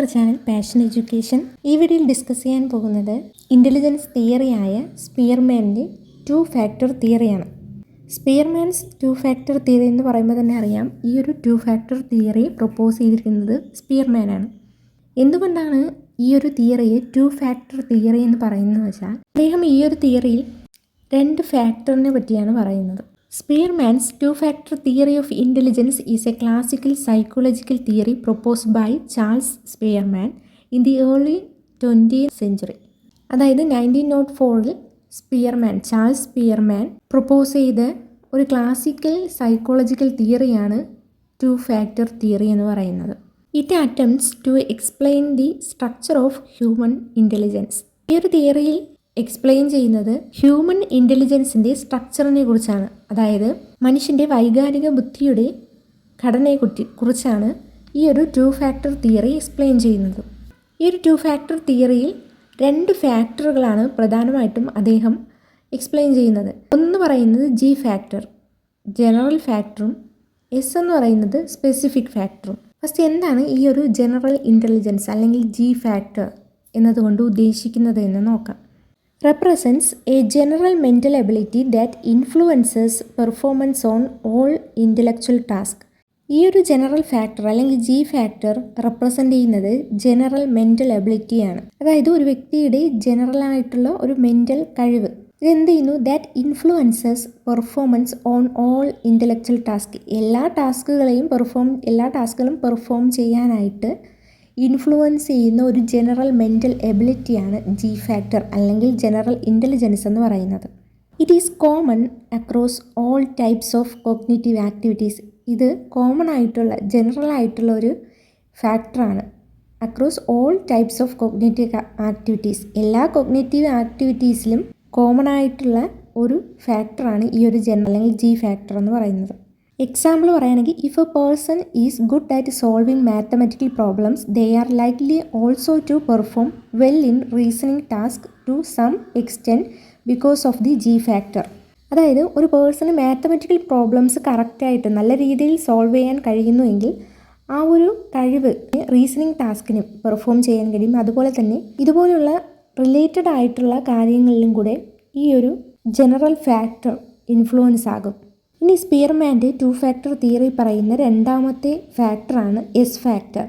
Our channel passion education. ഈ വീഡിയോയിൽ discuss ചെയ്യാൻ പോകുന്നത് ഇൻ്റലിജൻസ് തിയറിയായ സ്പിയർമാൻ്റെ 2 ഫാക്ടർ തിയറിയാണ്. സ്പിയർമാൻസ് 2 ഫാക്ടർ തിയറി എന്ന് പറയുമ്പോൾ തന്നെ അറിയാം, ഈ ഒരു 2 ഫാക്ടർ തിയറി പ്രൊപ്പോസ് ചെയ്തിരിക്കുന്നത് സ്പിയർമാനാണ്. എന്തുകൊണ്ടാണ് ഈ ഒരു തിയറിയെ 2 ഫാക്ടർ തിയറി എന്ന് പറയുന്നത് വെച്ചാൽ, അദ്ദേഹം ഈ ഒരു തിയറിയിൽ 2 ഫാക്ടറിനെ പറ്റിയാണ് പറയുന്നത്. Spearman's 2-factor theory of intelligence is a classical psychological theory proposed by Charles Spearman in the early 20th century. അതായത് 1904-ൽ ചാൾസ് സ്പിയർമാൻ പ്രൊപ്പോസ് ചെയ്ത ഒരു ക്ലാസിക്കൽ സൈക്കോളജിക്കൽ തിയറിയാണ് 2-factor തിയറി എന്ന് പറയുന്നത്. It attempts to explain the structure of human intelligence. ഈ ഒരു തിയറിയിൽ explain ചെയ്യുന്നത് human ഇൻ്റലിജൻസിൻ്റെ സ്ട്രക്ചറിനെ കുറിച്ചാണ്. അതായത് മനുഷ്യൻ്റെ വൈകാരിക ബുദ്ധിയുടെ ഘടനയെ കുറിച്ചാണ് ഈ ഒരു 2 ഫാക്ടർ തിയറി എക്സ്പ്ലെയിൻ ചെയ്യുന്നത്. ഈ ഒരു 2 ഫാക്ടർ തിയറിയിൽ 2 ഫാക്ടറുകളാണ് പ്രധാനമായിട്ടും അദ്ദേഹം എക്സ്പ്ലെയിൻ ചെയ്യുന്നത്. ഒന്ന് പറയുന്നത് ജി ഫാക്ടർ, ജനറൽ ഫാക്ടറും, എസ് എന്ന് പറയുന്നത് സ്പെസിഫിക് ഫാക്ടറും. ഫസ്റ്റ് എന്താണ് ഈ ഒരു ജനറൽ ഇൻ്റലിജൻസ് അല്ലെങ്കിൽ ജി ഫാക്ടർ എന്നതുകൊണ്ട് ഉദ്ദേശിക്കുന്നത് എന്ന് നോക്കാം. Represents a general mental ability that influences performance on all intellectual tasks. ഈ ഒരു ജനറൽ ഫാക്ടർ അല്ലെങ്കിൽ ജി ഫാക്ടർ റെപ്രസെൻ്റ് ചെയ്യുന്നത് ജനറൽ മെൻ്റൽ എബിലിറ്റിയാണ്. അതായത് ഒരു വ്യക്തിയുടെ ജനറലായിട്ടുള്ള ഒരു മെൻ്റൽ കഴിവ്. ഇതെന്ത് ചെയ്യുന്നു? That influences performance on all intellectual task. എല്ലാ ടാസ്കുകളും പെർഫോം ചെയ്യാനായിട്ട് ഇൻഫ്ലുവൻസ് ചെയ്യുന്ന ഒരു ജനറൽ മെൻ്റൽ എബിലിറ്റിയാണ് ജി ഫാക്ടർ അല്ലെങ്കിൽ ജനറൽ ഇൻ്റലിജൻസ് എന്ന് പറയുന്നത്. It is common across all types of cognitive activities. ഇത് കോമൺ ആയിട്ടുള്ള ജനറൽ ആയിട്ടുള്ള ഒരു ഫാക്ടറാണ്. Across all types of cognitive activities. എല്ലാ കോഗ്നിറ്റീവ് ആക്ടിവിറ്റീസിലും കോമൺ ആയിട്ടുള്ള ഒരു ഫാക്ടറാണ് ഈ ഒരു ജനറൽ അല്ലെങ്കിൽ ജി ഫാക്ടർ എന്ന് പറയുന്നത്. എക്സാമ്പിൾ പറയുകയാണെങ്കിൽ, if a person is good at solving mathematical problems, they are likely also to perform well in reasoning task to some extent because of the G factor. അതായത് ഒരു person mathematical problems കറക്റ്റായിട്ട് നല്ല രീതിയിൽ solve ചെയ്യാൻ കഴിയുന്നുവെങ്കിൽ ആ ഒരു കഴിവ് reasoning ടാസ്കിന് perform ചെയ്യാൻ കഴിയും. അതുപോലെ തന്നെ ഇതുപോലുള്ള റിലേറ്റഡ് ആയിട്ടുള്ള കാര്യങ്ങളിലും കൂടെ ഈ ഒരു ജനറൽ ഫാക്ടർ ഇൻഫ്ലുവൻസ് ആകും. ഇനി സ്പിയർമാൻ്റെ 2 ഫാക്ടർ തിയറി പറയുന്ന രണ്ടാമത്തെ ഫാക്ടറാണ് എസ് ഫാക്ടർ,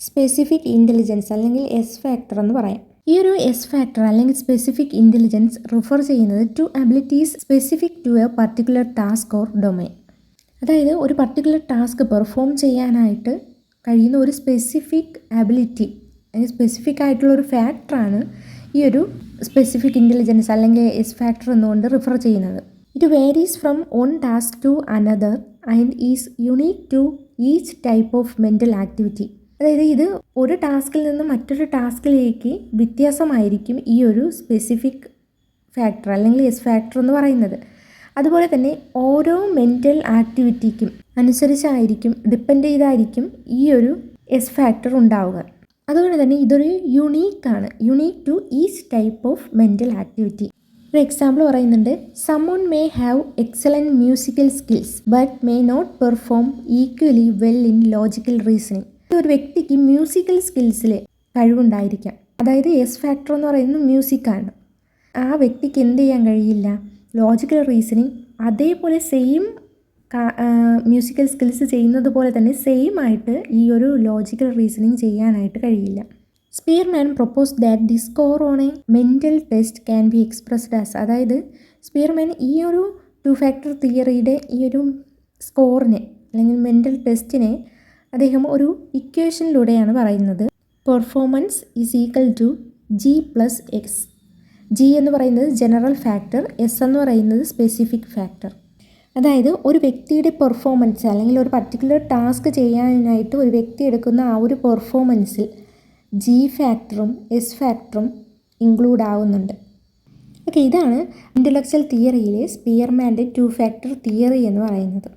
സ്പെസിഫിക് ഇൻ്റലിജൻസ് അല്ലെങ്കിൽ എസ് ഫാക്ടർ എന്ന് പറയാം. ഈ ഒരു എസ് ഫാക്ടർ അല്ലെങ്കിൽ സ്പെസിഫിക് ഇൻ്റലിജൻസ് റിഫർ ചെയ്യുന്നത് to abilities specific to a particular task or domain. അതായത് ഒരു പർട്ടിക്കുലർ ടാസ്ക് പെർഫോം ചെയ്യാനായിട്ട് കഴിയുന്ന ഒരു സ്പെസിഫിക് അബിലിറ്റി അല്ലെങ്കിൽ സ്പെസിഫിക് ആയിട്ടുള്ള ഒരു ഫാക്ടറാണ് ഈ ഒരു സ്പെസിഫിക് ഇൻ്റലിജൻസ് അല്ലെങ്കിൽ എസ് ഫാക്ടർ എന്നുകൊണ്ട് റിഫർ ചെയ്യുന്നത്. It varies from one task to another and is unique to each type of mental activity. അതായത് ഇത് ഒരു ടാസ്കിൽ നിന്ന് മറ്റൊരു ടാസ്കിലേക്ക് വ്യത്യാസമായിരിക്കും ഈ ഒരു സ്പെസിഫിക് ഫാക്ടർ അല്ലെങ്കിൽ എസ് ഫാക്ടർ എന്ന് പറയുന്നത്. അതുപോലെ തന്നെ ഓരോ മെൻ്റൽ ആക്ടിവിറ്റിക്കും അനുസരിച്ചായിരിക്കും, ഡിപ്പെൻഡ് ചെയ്തായിരിക്കും ഈ ഒരു എസ് ഫാക്ടർ ഉണ്ടാവുക. അതുകൊണ്ട് തന്നെ ഇതൊരു unique to each type of mental activity. ഒരു എക്സാമ്പിൾ പറയുന്നുണ്ട്, someone may have excellent musical skills but may not perform equally well in logical reasoning. ഒരു വ്യക്തിക്ക് മ്യൂസിക്കൽ സ്കിൽസിൽ കഴിവുണ്ടായിരിക്കാം. അതായത് എസ് ഫാക്ടർ എന്ന് പറയുന്നത് മ്യൂസിക്കാണ്. ആ വ്യക്തിക്ക് എന്ത് ചെയ്യാൻ കഴിയില്ല? ലോജിക്കൽ റീസണിങ് അതേപോലെ സെയിം മ്യൂസിക്കൽ സ്കിൽസ് ചെയ്യുന്നത് പോലെ തന്നെ സെയിം ആയിട്ട് ഈ ഒരു ലോജിക്കൽ റീസണിങ് ചെയ്യാനായിട്ട് കഴിയില്ല. Spearman propose that the score on A mental test can be expressed as. അതായത് സ്പിയർമാൻ ഈ ഒരു 2 ഫാക്ടർ തിയറിയുടെ ഈ ഒരു സ്കോറിനെ അല്ലെങ്കിൽ മെൻ്റൽ ടെസ്റ്റിനെ അദ്ദേഹം ഒരു ഇക്വേഷനിലൂടെയാണ് പറയുന്നത്. Performance is equal to G plus x. G എന്ന് പറയുന്നത് ജനറൽ ഫാക്ടർ, എസ് എന്ന് പറയുന്നത് സ്പെസിഫിക് ഫാക്ടർ. അതായത് ഒരു വ്യക്തിയുടെ പെർഫോമൻസ് അല്ലെങ്കിൽ ഒരു പർട്ടിക്കുലർ ടാസ്ക് ചെയ്യാനായിട്ട് ഒരു വ്യക്തി എടുക്കുന്ന ആ ഒരു പെർഫോമൻസിൽ ജി ഫാക്ടറും എസ് ഫാക്ടറും ഇൻക്ലൂഡ് ആവുന്നുണ്ട്. ഓക്കെ, ഇതാണ് ഇൻ്റലക്ച്വൽ തിയറിയിലെ സ്പിയർമാൻ്റെ 2 ഫാക്ടർ തിയറി എന്ന് പറയുന്നത്.